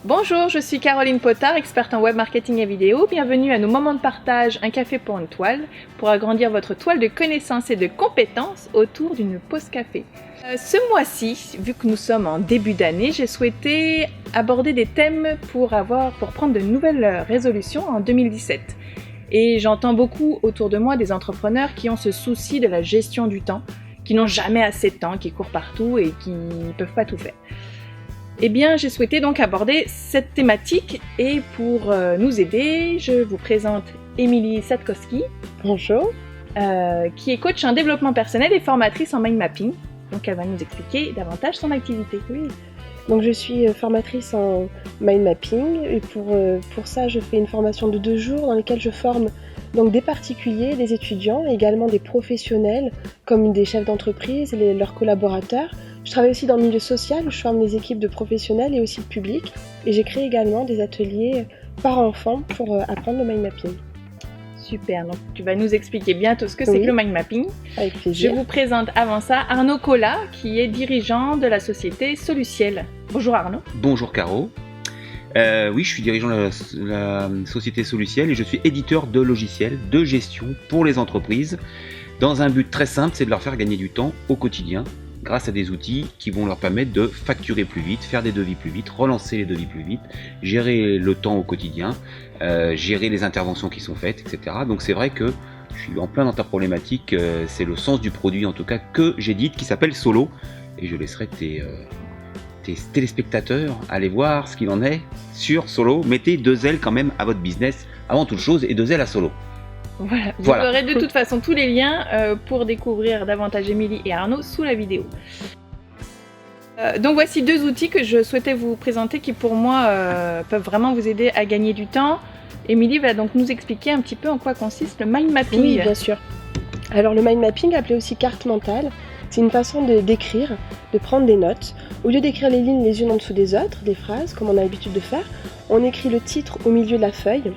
Bonjour, je suis Caroline Potard, experte en web marketing et vidéo. Bienvenue à nos moments de partage, un café pour une toile, pour agrandir votre toile de connaissances et de compétences autour d'une pause café. Ce mois-ci, vu que nous sommes en début d'année, j'ai souhaité aborder des thèmes pour prendre de nouvelles résolutions en 2017. Et j'entends beaucoup autour de moi des entrepreneurs qui ont ce souci de la gestion du temps, qui n'ont jamais assez de temps, qui courent partout et qui ne peuvent pas tout faire. Eh bien, j'ai souhaité donc aborder cette thématique et pour nous aider, je vous présente Émilie Satkowski. Bonjour. Qui est coach en développement personnel et formatrice en mind mapping. Donc, elle va nous expliquer davantage son activité. Oui. Donc, je suis formatrice en mind mapping et pour ça, je fais une formation de 2 jours dans laquelle je forme donc des particuliers, des étudiants, et également des professionnels comme des chefs d'entreprise et leurs collaborateurs. Je travaille aussi dans le milieu social où je forme des équipes de professionnels et aussi de public. Et j'ai créé également des ateliers par enfants pour apprendre le mind mapping. Super, donc tu vas nous expliquer bientôt ce que c'est que le mind mapping. Avec plaisir. Je vous présente avant ça Arnaud Collat, qui est dirigeant de la société Soluciel. Bonjour Arnaud. Bonjour Caro. Oui, je suis dirigeant de la société Soluciel et je suis éditeur de logiciels de gestion pour les entreprises dans un but très simple, c'est de leur faire gagner du temps au quotidien grâce à des outils qui vont leur permettre de facturer plus vite, faire des devis plus vite, relancer les devis plus vite, gérer le temps au quotidien, gérer les interventions qui sont faites, etc. Donc c'est vrai que je suis en plein dans ta problématique, c'est le sens du produit en tout cas que j'édite qui s'appelle Solo et je laisserai tes téléspectateurs aller voir ce qu'il en est sur Solo. Mettez 2 ailes quand même à votre business avant toute chose et 2 ailes à Solo. Voilà. Vous aurez de toute façon tous les liens pour découvrir davantage Émilie et Arnaud sous la vidéo. Donc voici 2 outils que je souhaitais vous présenter qui pour moi peuvent vraiment vous aider à gagner du temps. Émilie va donc nous expliquer un petit peu en quoi consiste le mind mapping. Oui, bien sûr. Alors le mind mapping, appelé aussi carte mentale, c'est une façon d'écrire, de prendre des notes. Au lieu d'écrire les lignes les unes en dessous des autres, des phrases, comme on a l'habitude de faire, on écrit le titre au milieu de la feuille.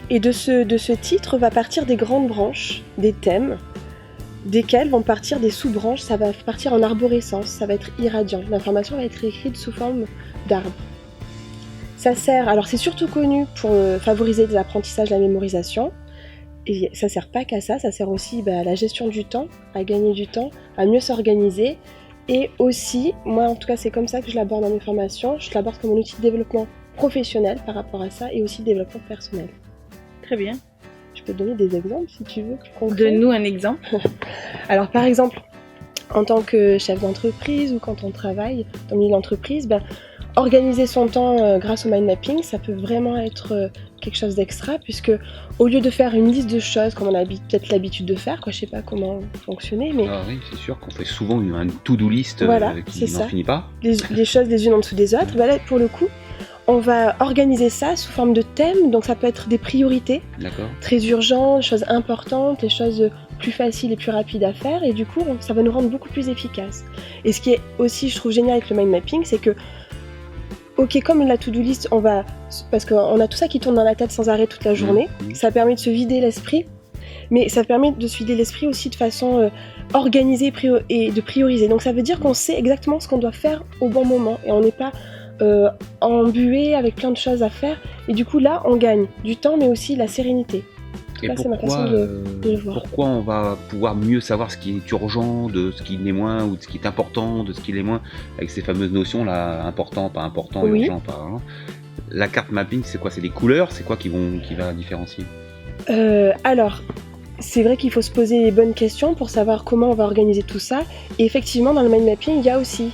Et de ce titre va partir des grandes branches, des thèmes, desquels vont partir des sous-branches, ça va partir en arborescence, ça va être irradiant. L'information va être écrite sous forme d'arbre. Ça sert, alors c'est surtout connu pour favoriser des apprentissages, la mémorisation. Et ça sert pas qu'à ça, ça sert aussi à la gestion du temps, à gagner du temps, à mieux s'organiser. Et aussi, moi en tout cas c'est comme ça que je l'aborde dans mes formations, je l'aborde comme un outil de développement professionnel par rapport à ça et aussi de développement personnel. Très bien. Je peux te donner des exemples si tu veux. Donne-nous un exemple. Alors par exemple, en tant que chef d'entreprise ou quand on travaille dans le milieu de l'entreprise, organiser son temps grâce au mind mapping, ça peut vraiment être quelque chose d'extra puisque au lieu de faire une liste de choses comme on a peut-être l'habitude de faire, je sais pas comment fonctionner, mais... Ah oui, c'est sûr qu'on fait souvent une to-do list qui n'en finit pas. Les choses les unes en dessous des autres, là pour le coup, on va organiser ça sous forme de thèmes, donc ça peut être des priorités, très urgentes, des choses importantes, des choses plus faciles et plus rapides à faire, et du coup, ça va nous rendre beaucoup plus efficaces. Et ce qui est aussi, je trouve, génial avec le mind mapping, c'est que, ok, comme la to-do list, parce qu'on a tout ça qui tourne dans la tête sans arrêt toute la journée, ça permet de se vider l'esprit, mais ça permet de se vider l'esprit aussi de façon organisée et de prioriser. Donc ça veut dire qu'on sait exactement ce qu'on doit faire au bon moment, et on n'est pas embué avec plein de choses à faire, et du coup là on gagne du temps mais aussi la sérénité. Et là, c'est ma façon de le voir. Pourquoi on va pouvoir mieux savoir ce qui est urgent, de ce qui l'est moins, ou de ce qui est important, de ce qui l'est moins, avec ces fameuses notions là, important, pas important, urgent, pas urgent. La carte mapping, c'est quoi? C'est des couleurs? C'est quoi qui va différencier? Alors, c'est vrai qu'il faut se poser les bonnes questions pour savoir comment on va organiser tout ça, et effectivement dans le mind mapping il y a aussi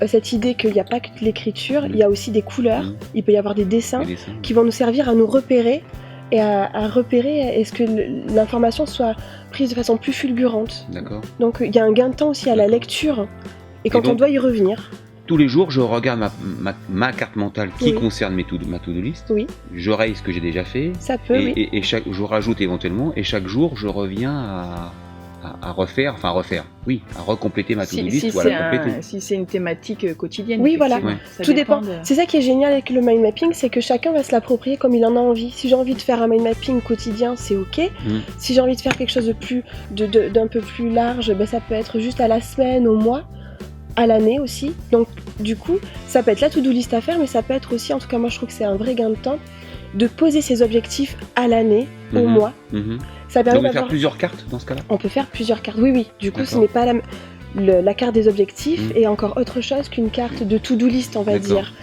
cette idée qu'il n'y a pas que de l'écriture, il y a aussi des couleurs, il peut y avoir des dessins qui vont nous servir à nous repérer et à repérer est-ce que l'information soit prise de façon plus fulgurante. D'accord. Donc il y a un gain de temps aussi à la lecture et quand on doit y revenir. Tous les jours, je regarde ma carte mentale qui concerne ma to-do list. Oui. Je raye ce que j'ai déjà fait. Ça peut, et je rajoute éventuellement. Et chaque jour, je reviens à refaire, à recompléter ma to-do list ou à c'est la compléter. si c'est une thématique quotidienne. Oui, voilà. effectivement, ça Tout dépend. de- C'est ça qui est génial avec le mind mapping, c'est que chacun va se l'approprier comme il en a envie. Si j'ai envie de faire un mind mapping quotidien, c'est ok. Si j'ai envie de faire quelque chose d'un peu plus large, ben, ça peut être juste à la semaine, au mois, à l'année aussi. Donc du coup, ça peut être la to-do list à faire, mais ça peut être aussi, en tout cas moi je trouve que c'est un vrai gain de temps, de poser ses objectifs à l'année, au mois. Ça permet Donc de faire d'avoir... plusieurs cartes dans ce cas-là. On peut faire plusieurs cartes, oui. Du coup, ce D'accord. n'est pas la carte des objectifs et encore autre chose qu'une carte de to-do list, on va D'accord. dire.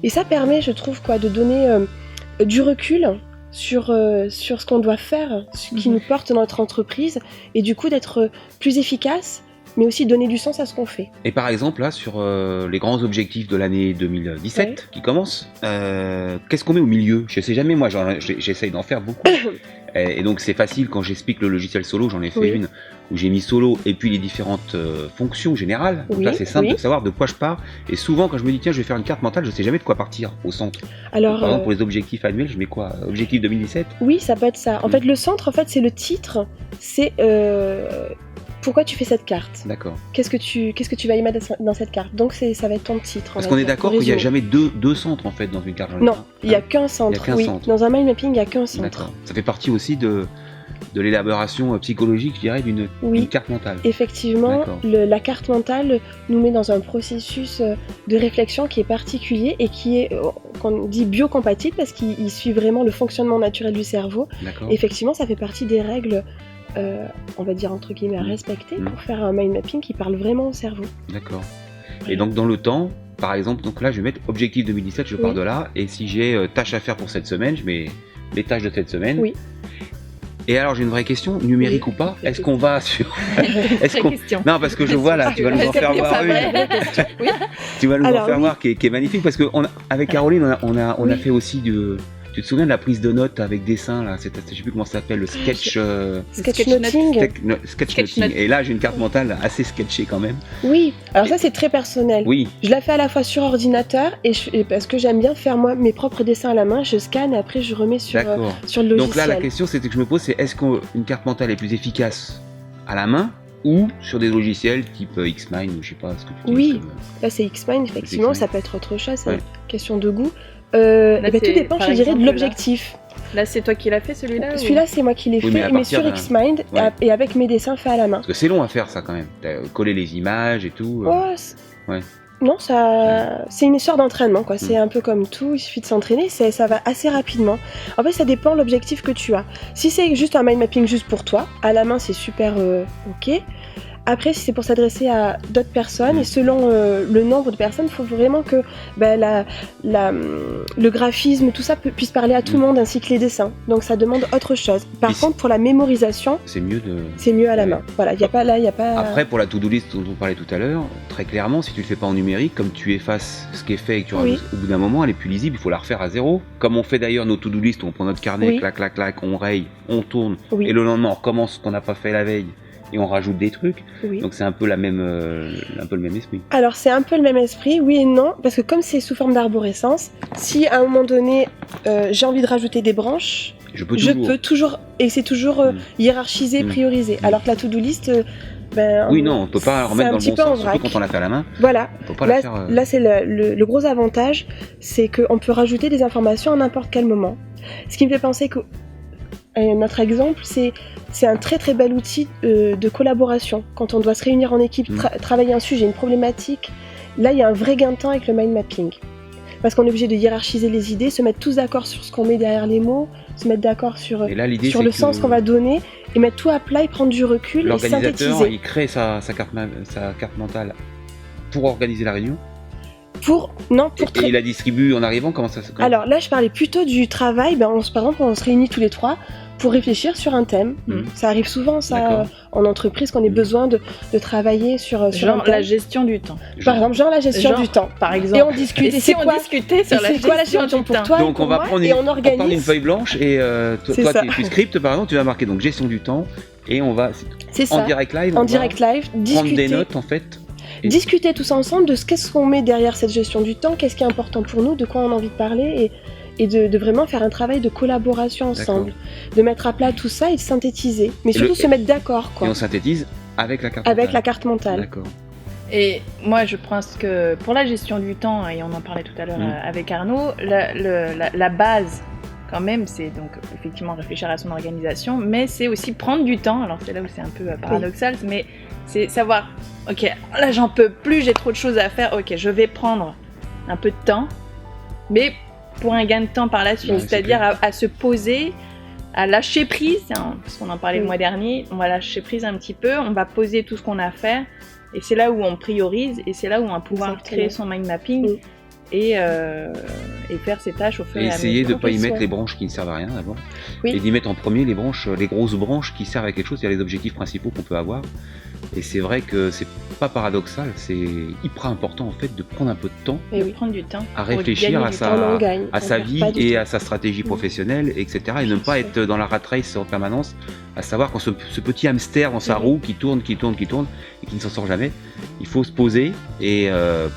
Et ça permet, je trouve, de donner du recul sur ce qu'on doit faire, ce qui nous porte dans notre entreprise, et du coup d'être plus efficace, mais aussi donner du sens à ce qu'on fait. Et par exemple, là, sur les grands objectifs de l'année 2017 qui commence, qu'est-ce qu'on met au milieu? Je sais jamais, moi, j'essaye d'en faire beaucoup. Et donc, c'est facile quand j'explique le logiciel Solo, j'en ai fait une où j'ai mis Solo et puis les différentes fonctions générales. Donc là, c'est simple de savoir de quoi je pars. Et souvent, quand je me dis, tiens, je vais faire une carte mentale, je sais jamais de quoi partir au centre. Alors, Par exemple, pour les objectifs annuels, je mets quoi? Objectif 2017? Oui, ça peut être ça. En fait, le centre, c'est le titre. C'est pourquoi tu fais cette carte. D'accord. Qu'est-ce que tu vas y mettre dans cette carte. Donc, ça va être ton titre. Parce qu'on est d'accord qu'il n'y a jamais deux centres, en fait, dans une carte. Non, il n'y a qu'un centre. Il y a qu'un centre. Dans un mind mapping, il n'y a qu'un centre. D'accord. Ça fait partie aussi de l'élaboration psychologique, je dirais, d'une carte mentale. Effectivement, la carte mentale nous met dans un processus de réflexion qui est particulier et qui est, qu'on dit biocompatible, parce qu'il suit vraiment le fonctionnement naturel du cerveau. D'accord. Effectivement, ça fait partie des règles, on va dire entre guillemets, à respecter pour faire un mind mapping qui parle vraiment au cerveau. D'accord. Et donc dans le temps, par exemple, donc là je vais mettre objectif 2017, je pars de là, et si j'ai tâches à faire pour cette semaine, je mets les tâches de cette semaine. Oui. Et alors j'ai une vraie question, numérique ou pas, est-ce qu'on va sur... Non, parce que je vois là, tu vas nous en faire voir une. Tu vas nous en faire voir qui est magnifique, parce qu'avec Caroline, on a fait aussi du... Tu te souviens de la prise de notes avec dessin là, je sais plus comment ça s'appelle, le sketch... Sketchnoting. Sketchnoting. Et là j'ai une carte mentale assez sketchée quand même. Oui, alors ça c'est très personnel. Oui. Je la fais à la fois sur ordinateur et parce que j'aime bien faire moi mes propres dessins à la main, je scanne et après je remets sur le logiciel. Donc là la question c'était que je me pose, c'est est-ce qu'une carte mentale est plus efficace à la main ou sur des logiciels type Xmind ou je sais pas ce que tu dis. Oui, là c'est Xmind effectivement, ça peut être autre chose, c'est une question de goût. Là, tout dépend, je dirais, de l'objectif. Là, c'est toi qui l'as fait celui-là? Celui-là, c'est moi qui l'ai fait, mais sur Xmind et avec mes dessins faits à la main. Parce que c'est long à faire ça quand même. Coller les images et tout. Non, c'est une histoire d'entraînement, quoi. C'est un peu comme tout, il suffit de s'entraîner, ça va assez rapidement. En fait, ça dépend de l'objectif que tu as. Si c'est juste un mind mapping juste pour toi, à la main, c'est super ok. Après, si c'est pour s'adresser à d'autres personnes, et selon le nombre de personnes, il faut vraiment que le graphisme, tout ça puisse parler à tout le monde, ainsi que les dessins. Donc ça demande autre chose. Par contre, pour la mémorisation, c'est mieux à la main. Voilà, il y a pas. Après, pour la to-do list dont on parlait tout à l'heure, très clairement, si tu le fais pas en numérique, comme tu effaces ce qui est fait et que tu rajoutes, au bout d'un moment, elle est plus lisible, il faut la refaire à zéro. Comme on fait d'ailleurs nos to-do list, on prend notre carnet, clac, clac, clac, on raye, on tourne, et le lendemain, on recommence ce qu'on n'a pas fait la veille. Et on rajoute des trucs, donc c'est un peu le même esprit. Alors c'est un peu le même esprit, oui et non, parce que comme c'est sous forme d'arborescence, si à un moment donné j'ai envie de rajouter des branches, je peux toujours, et c'est toujours hiérarchisé, priorisé. Alors que la to-do list, oui, non, on peut pas la remettre dans le bon sens, surtout quand on l'a fait à la main. Voilà, on peut pas là c'est le gros avantage, c'est qu'on peut rajouter des informations à n'importe quel moment. Ce qui me fait penser que notre exemple, c'est un très très bel outil de collaboration. Quand on doit se réunir en équipe, travailler un sujet, une problématique, là il y a un vrai gain de temps avec le mind mapping. Parce qu'on est obligé de hiérarchiser les idées, se mettre tous d'accord sur ce qu'on met derrière les mots, se mettre d'accord sur le sens qu'on va donner, et mettre tout à plat et prendre du recul et synthétiser. L'organisateur, il crée sa carte mentale pour organiser la réunion. Et il la distribue en arrivant, comment ça se passe? Alors là, je parlais plutôt du travail. Par exemple, on se réunit tous les trois pour réfléchir sur un thème. Ça arrive souvent, ça, en entreprise, qu'on ait besoin de travailler sur un thème. La gestion du temps. Par exemple, la gestion du temps, par exemple. Et on discute. Et si on discutait sur la gestion du temps pour toi, donc on va prendre une feuille blanche et toi, tu scriptes, par exemple, tu vas marquer donc gestion du temps et on va en direct live. Discuter. Prendre des notes en fait. Discuter tous ensemble de qu'est-ce qu'on met derrière cette gestion du temps, qu'est-ce qui est important pour nous, de quoi on a envie de parler, et de vraiment faire un travail de collaboration ensemble, de mettre à plat tout ça et de synthétiser, mais surtout se mettre d'accord, quoi. Et on synthétise avec la carte Avec mentale. la carte mentale. D'accord. Et moi, je pense que pour la gestion du temps, et on en parlait tout à l'heure avec Arnaud, la base, quand même, c'est donc effectivement réfléchir à son organisation, mais c'est aussi prendre du temps. Alors c'est là où c'est un peu paradoxal, mais c'est savoir, ok, là j'en peux plus, j'ai trop de choses à faire, ok, je vais prendre un peu de temps, mais pour un gain de temps par la suite, c'est-à-dire à se poser, à lâcher prise, parce qu'on en parlait le mois dernier, on va lâcher prise un petit peu, on va poser tout ce qu'on a à faire, et c'est là où on priorise, et c'est là où on va pouvoir créer son mind mapping et faire ses tâches au fur et à mesure. Et essayer de ne pas y mettre les branches qui ne servent à rien d'abord, et d'y mettre en premier les branches, les grosses branches qui servent à quelque chose, c'est-à-dire les objectifs principaux qu'on peut avoir. Et c'est vrai que c'est pas paradoxal, c'est hyper important en fait de prendre un peu de temps, prendre du temps à réfléchir à sa vie et à sa stratégie professionnelle, etc. Et ne pas être dans la rat race en permanence, à savoir quand ce petit hamster dans sa roue qui tourne et qui ne s'en sort jamais, il faut se poser et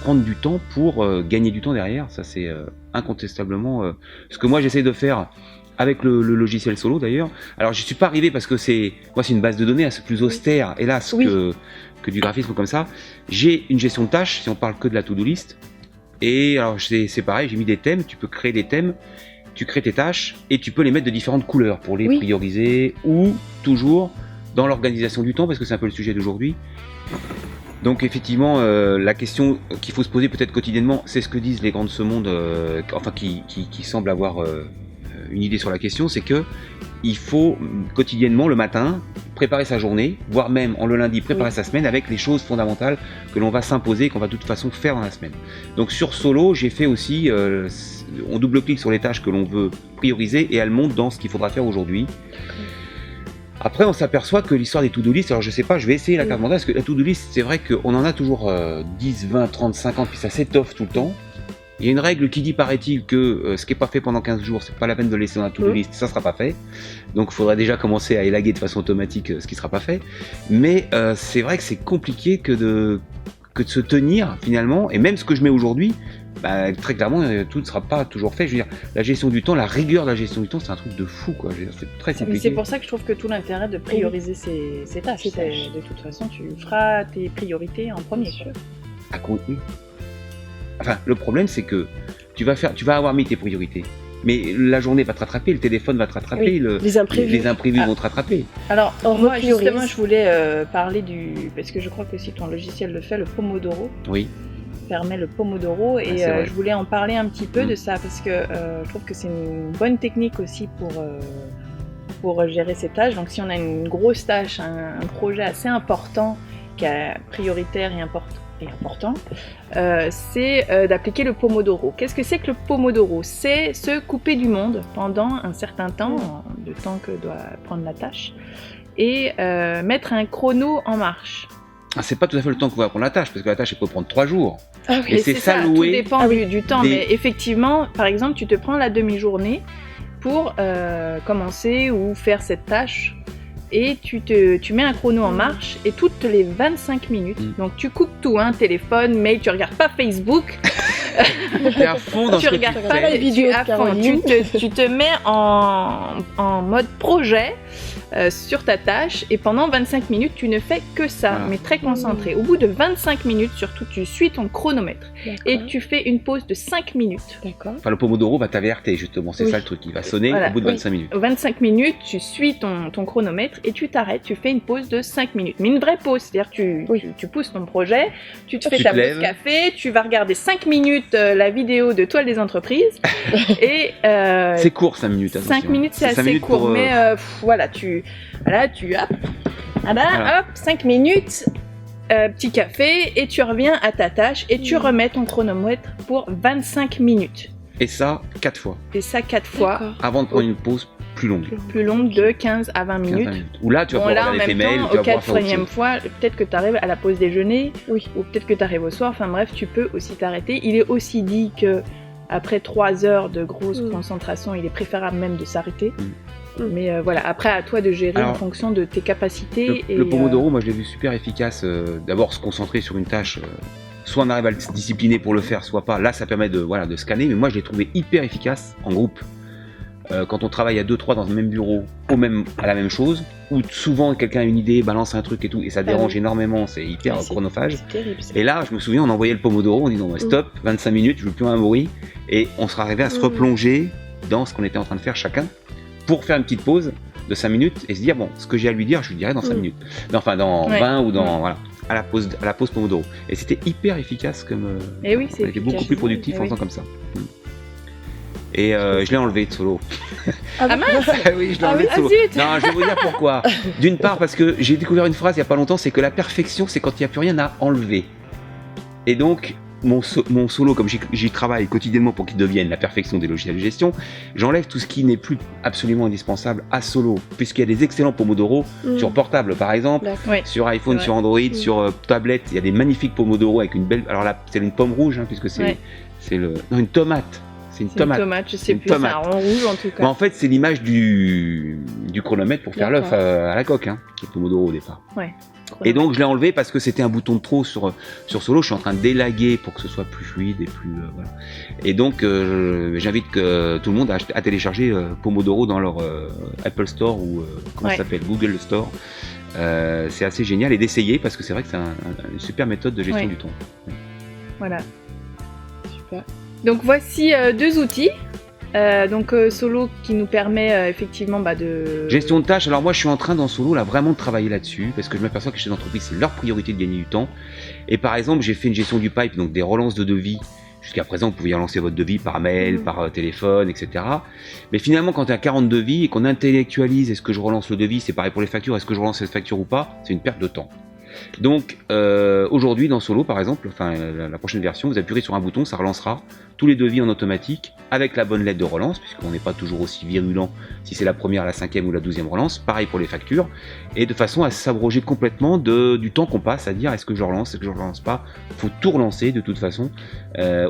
prendre du temps pour gagner du temps derrière. Ça c'est incontestablement ce que moi j'essaie de faire avec le logiciel Solo d'ailleurs. Alors je suis pas arrivé parce que c'est une base de données, c'est plus austère, hélas, que du graphisme comme ça. J'ai une gestion de tâches, si on parle que de la to-do list. Et alors c'est pareil, j'ai mis des thèmes, tu peux créer des thèmes, tu crées tes tâches et tu peux les mettre de différentes couleurs pour les prioriser, ou toujours dans l'organisation du temps, parce que c'est un peu le sujet d'aujourd'hui. Donc effectivement, la question qu'il faut se poser peut-être quotidiennement, c'est ce que disent les grands de ce monde, qui semblent avoir une idée sur la question, c'est que il faut quotidiennement, le matin, préparer sa journée, voire même le lundi, préparer sa semaine avec les choses fondamentales que l'on va s'imposer, qu'on va de toute façon faire dans la semaine. Donc sur Solo, j'ai fait aussi, on double-clique sur les tâches que l'on veut prioriser et elles montent dans ce qu'il faudra faire aujourd'hui. Après, on s'aperçoit que l'histoire des to-do list, alors je sais pas, je vais essayer la carte mentale, parce que la to-do list, c'est vrai qu'on en a toujours 10, 20, 30, 50, puis ça s'étoffe tout le temps. Il y a une règle qui dit, paraît-il, que ce qui n'est pas fait pendant 15 jours, c'est pas la peine de le laisser dans la to-do list, ça sera pas fait. Donc il faudrait déjà commencer à élaguer de façon automatique ce qui sera pas fait. Mais c'est vrai que c'est compliqué que de se tenir finalement, et même ce que je mets aujourd'hui, très clairement, tout ne sera pas toujours fait. Je veux dire, la gestion du temps, la rigueur de la gestion du temps, c'est un truc de fou, quoi. Je veux dire, c'est très compliqué. Mais c'est pour ça que je trouve que tout l'intérêt de prioriser ses tâches. De toute façon, tu feras tes priorités en premier. Oui. Enfin, le problème, c'est que tu vas avoir mis tes priorités, mais la journée va te rattraper, le téléphone va te rattraper, les imprévus vont te rattraper. Alors, moi, justement, je voulais parler parce que je crois que si ton logiciel le fait, le Pomodoro. Permet le Pomodoro, et je voulais en parler un petit peu de ça, parce que je trouve que c'est une bonne technique aussi pour gérer ses tâches. Donc si on a une grosse tâche, un projet assez important, qui est prioritaire et important, c'est d'appliquer le Pomodoro. Qu'est-ce que c'est que le Pomodoro ? C'est se couper du monde pendant un certain temps, le temps que doit prendre la tâche, et mettre un chrono en marche. C'est pas tout à fait le temps qu'on va prendre la tâche, parce que la tâche elle peut prendre 3 jours. Et c'est ça, tout dépend du temps, mais effectivement, par exemple, tu te prends la demi-journée pour commencer ou faire cette tâche, et tu mets un chrono en marche, et toutes les 25 minutes, donc tu coupes tout, téléphone, mail, tu regardes pas Facebook, t'es à fond dans tu regardes pas la vidéo à fond, tu te mets en mode projet sur ta tâche, et pendant 25 minutes tu ne fais que ça, mais très concentré. Au bout de 25 minutes surtout, tu suis ton chronomètre et tu fais une pause de 5 minutes. Enfin, le Pomodoro va t'avertir, justement, c'est ça le truc, il va sonner au bout de 25 minutes. 25 minutes, tu suis ton chronomètre et tu t'arrêtes, tu fais une pause de 5 minutes, mais une vraie pause, c'est-à-dire tu pousses ton projet, tu te fais ta pause café, tu vas regarder 5 minutes la vidéo de Toile des entreprises et c'est court 5 minutes, attention. 5 minutes c'est assez court, mais hop, 5 minutes, petit café, et tu reviens à ta tâche et tu remets ton chronomètre pour 25 minutes. Et ça 4 fois. Avant de prendre une pause plus longue de 15 à 20 minutes. Ou là tu vas pouvoir regarder tes mails, tu vas pouvoir faire autre chose. 4e fois, peut-être que tu arrives à la pause déjeuner, ou peut-être que tu arrives au soir, enfin bref, tu peux aussi t'arrêter. Il est aussi dit que après 3 heures de grosse concentration, il est préférable même de s'arrêter. Mais après à toi de gérer en fonction de tes capacités. Le Pomodoro, moi je l'ai vu super efficace. D'abord se concentrer sur une tâche soit on arrive à se discipliner pour le faire, soit pas. Là, ça permet de scanner, mais moi, je l'ai trouvé hyper efficace en groupe. Quand on travaille à 2-3 dans le même bureau, à la même chose, où souvent quelqu'un a une idée, balance un truc et tout, et ça dérange énormément, c'est hyper chronophage. C'est terrible. Ça. Et là, je me souviens, on envoyait le pomodoro, on dit non, stop, 25 minutes, je veux plus un bruit, et on sera arrivé à se replonger dans ce qu'on était en train de faire chacun, pour faire une petite pause de 5 minutes, et se dire, bon, ce que j'ai à lui dire, je lui dirai dans 5 minutes. Enfin, dans 20 ou dans... Voilà. À la pause pomodoro. Et c'était hyper efficace comme... Et oui, c'est on était beaucoup plus productif en faisant comme ça. Et je l'ai enlevé de Solo. Ah mince. Oui, je l'ai enlevé de Solo. Non, je vais vous dire pourquoi. D'une part, parce que j'ai découvert une phrase il n'y a pas longtemps, c'est que la perfection, c'est quand il n'y a plus rien à enlever. Et donc, mon Solo, comme j'y travaille quotidiennement pour qu'il devienne la perfection des logiciels de gestion, j'enlève tout ce qui n'est plus absolument indispensable à Solo, puisqu'il y a des excellents Pomodoro sur portable, par exemple, sur iPhone, sur Android, sur tablette. Il y a des magnifiques Pomodoro avec une belle... Alors là, c'est une pomme rouge, hein, puisque c'est une tomate. C'est une tomate, je sais plus, c'est un rond rouge en tout cas. Mais en fait, c'est l'image du chronomètre pour faire l'œuf à la coque, hein, le Pomodoro au départ. Ouais. Et donc, je l'ai enlevé parce que c'était un bouton de trop sur Solo. Je suis en train d'élaguer pour que ce soit plus fluide et plus... voilà. Et donc, j'invite tout le monde à télécharger Pomodoro dans leur Apple Store ou comment ça s'appelle, Google Store. C'est assez génial et d'essayer parce que c'est vrai que c'est une super méthode de gestion du temps. Voilà. Super. Donc voici deux outils. Solo qui nous permet effectivement de... Gestion de tâches, alors moi je suis en train dans Solo là vraiment de travailler là-dessus parce que je m'aperçois que chez les entreprises c'est leur priorité de gagner du temps. Et par exemple j'ai fait une gestion du pipe, donc des relances de devis. Jusqu'à présent vous pouviez relancer votre devis par mail, par téléphone, etc. Mais finalement quand il y a 40 devis et qu'on intellectualise est-ce que je relance le devis, c'est pareil pour les factures, est-ce que je relance cette facture ou pas, c'est une perte de temps. Donc aujourd'hui dans Solo par exemple, enfin la prochaine version, vous appuyez sur un bouton, ça relancera tous les devis en automatique avec la bonne lettre de relance, puisqu'on n'est pas toujours aussi virulent si c'est la première, la 5e ou la 12e relance, pareil pour les factures, et de façon à s'abroger complètement du temps qu'on passe à dire est-ce que je relance, est-ce que je relance pas, il faut tout relancer de toute façon,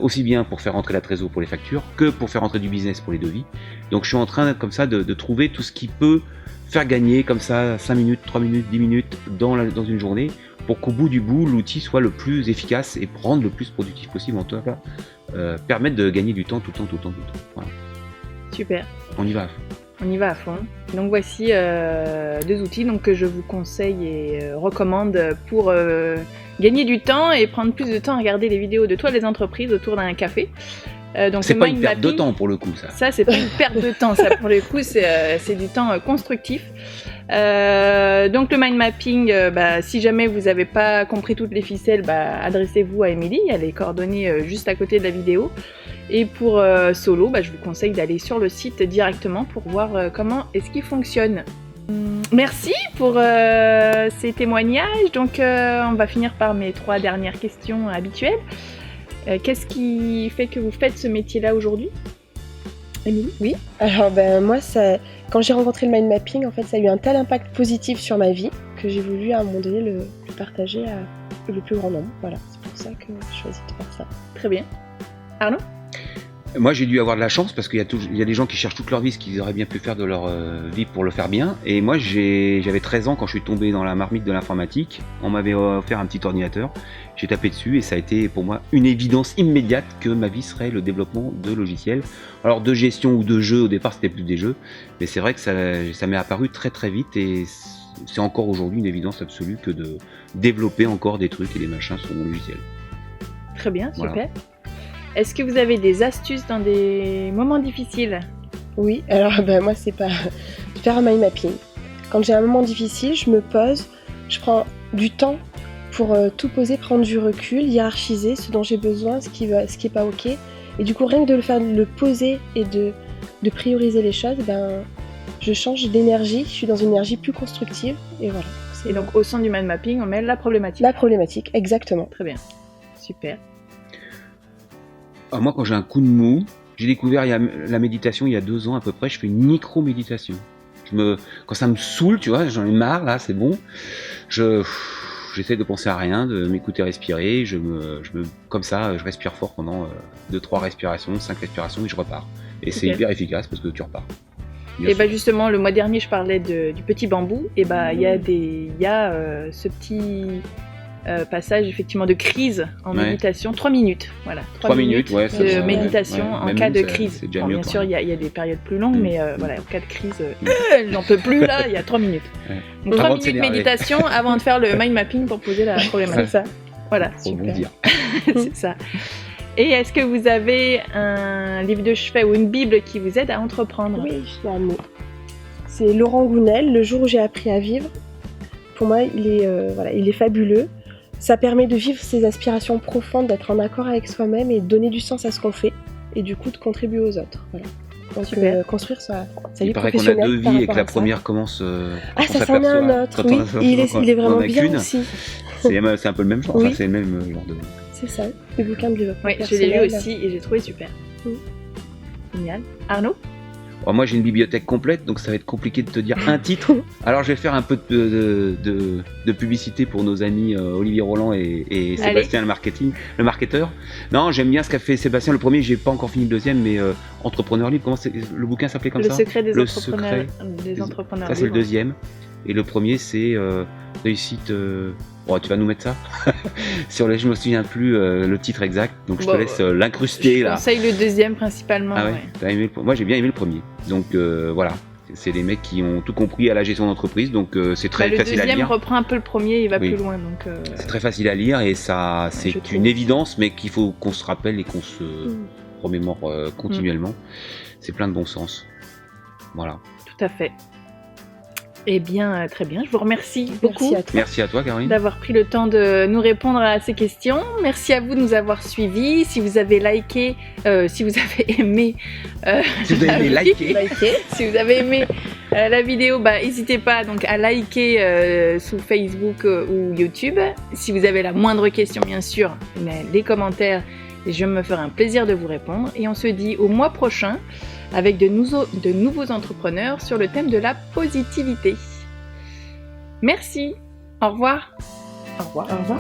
aussi bien pour faire rentrer la trésor pour les factures que pour faire rentrer du business pour les devis. Donc je suis en train comme ça de trouver tout ce qui peut faire gagner comme ça 5 minutes, 3 minutes, 10 minutes dans une journée pour qu'au bout du bout, l'outil soit le plus efficace et rendre le plus productif possible en tout cas, permettre de gagner du temps tout le temps. Voilà. Super. On y va à fond. On y va à fond. Donc voici deux outils que je vous conseille et recommande pour gagner du temps et prendre plus de temps à regarder les vidéos de toiles des entreprises autour d'un café. Donc c'est pas une perte de temps pour le coup ça. Ça c'est pas une perte de temps, ça pour le coup c'est du temps constructif. Donc le mind mapping, si jamais vous n'avez pas compris toutes les ficelles, adressez-vous à Émilie, elle est coordonnée juste à côté de la vidéo. Et pour Solo, je vous conseille d'aller sur le site directement pour voir comment est-ce qu'il fonctionne. Merci pour ces témoignages. Donc on va finir par mes 3 dernières questions habituelles. Qu'est-ce qui fait que vous faites ce métier-là aujourd'hui, Émilie ? Oui. Alors moi, quand j'ai rencontré le mind mapping, en fait, ça a eu un tel impact positif sur ma vie que j'ai voulu à un moment donné le partager à le plus grand nombre. Voilà, c'est pour ça que je choisis de faire ça. Très bien. Arnaud ? Moi j'ai dû avoir de la chance parce qu'il y a des gens qui cherchent toute leur vie ce qu'ils auraient bien pu faire de leur vie pour le faire bien. Et moi j'avais 13 ans quand je suis tombé dans la marmite de l'informatique. On m'avait offert un petit ordinateur, j'ai tapé dessus et ça a été pour moi une évidence immédiate que ma vie serait le développement de logiciels. Alors de gestion ou de jeux, au départ c'était plus des jeux, mais c'est vrai que ça m'est apparu très très vite et c'est encore aujourd'hui une évidence absolue que de développer encore des trucs et des machins sur mon logiciel. Très bien, super. Voilà. Est-ce que vous avez des astuces dans des moments difficiles ? Oui, alors moi c'est pas faire un mind mapping. Quand j'ai un moment difficile, je me pose, je prends du temps pour tout poser, prendre du recul, hiérarchiser ce dont j'ai besoin, ce qui est pas ok. Et du coup, rien que de le poser et de prioriser les choses, je change d'énergie, je suis dans une énergie plus constructive et voilà. Et donc au sein du mind mapping, on met la problématique. La problématique, exactement. Très bien, super. Alors moi quand j'ai un coup de mou, j'ai découvert la méditation il y a 2 ans à peu près, je fais une micro-méditation. Quand ça me saoule, tu vois, j'en ai marre là, c'est bon. J'essaie de penser à rien, de m'écouter respirer, comme ça, je respire fort pendant 2-3 respirations, 5 respirations et je repars. Et c'est hyper efficace parce que tu repars. Et justement, le mois dernier, je parlais du petit bambou. Et il y a ce petit passage effectivement de crise en méditation, 3 minutes. Voilà, 3 minutes ouais, de méditation en cas de crise. Bon, bien sûr, il y a des périodes plus longues, mais voilà, en cas de crise, j'en peux plus là, il y a 3 minutes. Donc 3 minutes de méditation avant de faire le mind mapping pour poser la problématique. C'est ça. Voilà, super. C'est ça. Et est-ce que vous avez un livre de chevet ou une bible qui vous aide à entreprendre? Oui, finalement. C'est Laurent Gounel, Le jour où j'ai appris à vivre. Pour moi, il est fabuleux. Ça permet de vivre ses aspirations profondes, d'être en accord avec soi-même et de donner du sens à ce qu'on fait et du coup de contribuer aux autres. Voilà. Donc construire sa vie professionnelle. Il paraît qu'on a 2 vies et que la première commence. Ça c'en est un autre, oui. Il est vraiment bien aussi. C'est un peu le même genre, oui. Enfin, c'est le même genre de. C'est ça, le bouquin de développement personnel. Oui, je l'ai lu aussi et j'ai trouvé super. Génial. Arnaud? Moi j'ai une bibliothèque complète, donc ça va être compliqué de te dire un titre. Alors je vais faire un peu de publicité pour nos amis Olivier Roland et Sébastien le marketeur. Non, j'aime bien ce qu'a fait Sébastien. Le premier, j'ai pas encore fini le deuxième, mais Entrepreneur libre. Comment le bouquin s'appelait comme ça? Le secret des entrepreneurs. Ça c'est le deuxième. Et le premier c'est réussite. Tu vas nous mettre ça je me souviens plus le titre exact, donc je te laisse l'incruster là. Je conseille le deuxième principalement. Ah ouais. Moi j'ai bien aimé le premier. Donc voilà, c'est des mecs qui ont tout compris à la gestion d'entreprise, donc c'est très facile à lire. Le deuxième reprend un peu le premier, il va plus loin, donc. C'est très facile à lire et ça, c'est une évidence, mais qu'il faut qu'on se rappelle et qu'on se remémore continuellement. C'est plein de bon sens. Voilà. Tout à fait. Eh bien, très bien. Je vous remercie beaucoup. Merci à toi, Caroline. D'avoir pris le temps de nous répondre à ces questions. Merci à vous de nous avoir suivis. Si vous avez liké, si vous avez aimé... si vous avez liké. Si vous avez aimé la vidéo, n'hésitez pas donc, à liker sous Facebook ou YouTube. Si vous avez la moindre question, bien sûr, les commentaires, et je me ferai un plaisir de vous répondre. Et on se dit au mois prochain avec de nouveaux entrepreneurs sur le thème de la positivité. Merci. Au revoir. Au revoir.